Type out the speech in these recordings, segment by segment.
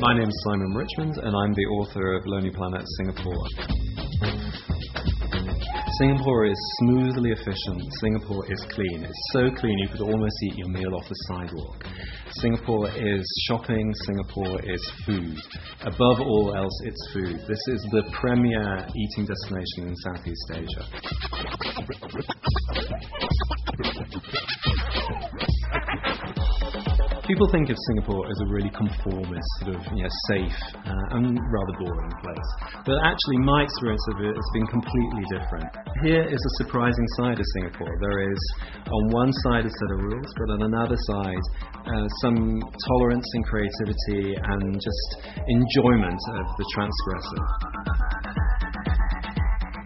My name's Simon Richmond, and I'm the author of Lonely Planet Singapore. Singapore is smoothly efficient. Singapore is clean. It's so clean you could almost eat your meal off the sidewalk. Singapore is shopping. Singapore is food. Above all else, it's food. This is the premier eating destination in Southeast Asia. People think of Singapore as a really conformist, sort of safe and rather boring place. But actually, my experience of it has been completely different. Here is a surprising side of Singapore. There is, on one side, a set of rules, but on another side, some tolerance and creativity and just enjoyment of the transgressive.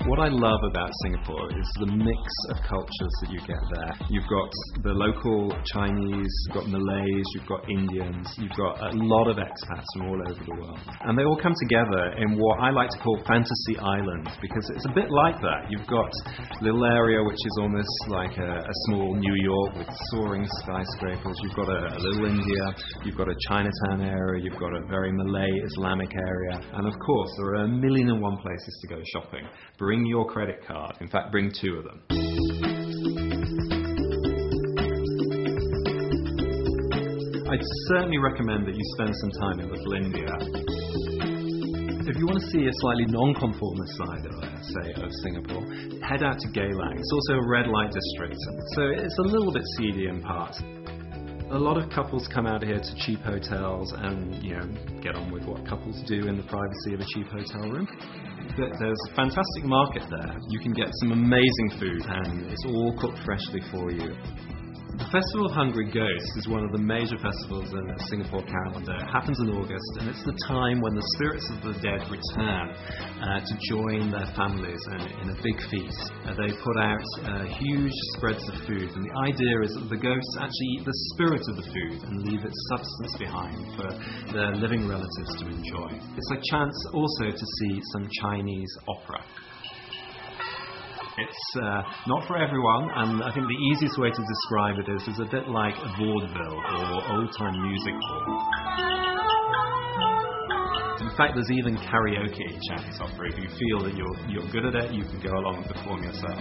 What I love about Singapore is the mix of cultures that you get there. You've got the local Chinese, you've got Malays, you've got Indians, you've got a lot of expats from all over the world. And they all come together in what I like to call Fantasy Island, because it's a bit like that. You've got a little area which is almost like a small New York with soaring skyscrapers. You've got a little India, you've got a Chinatown area, you've got a very Malay Islamic area. And of course, there are 1,000,001 places to go shopping. Bring your credit card. In fact, bring 2 of them. I'd certainly recommend that you spend some time in Little India. If you want to see a slightly non-conformist side of Singapore, head out to Geylang. It's also a red light district, so it's a little bit seedy in parts. A lot of couples come out here to cheap hotels and, get on with what couples do in the privacy of a cheap hotel room. There's a fantastic market there. You can get some amazing food and it's all cooked freshly for you. The Festival of Hungry Ghosts is one of the major festivals in the Singapore calendar. It happens in August, and it's the time when the spirits of the dead return to join their families in a big feast. They put out huge spreads of food, and the idea is that the ghosts actually eat the spirit of the food and leave its substance behind for their living relatives to enjoy. It's a chance also to see some Chinese opera. It's not for everyone, and I think the easiest way to describe it is a bit like a vaudeville or old-time music hall. In fact, there's even karaoke Chinese opera. If you feel that you're good at it, you can go along and perform yourself.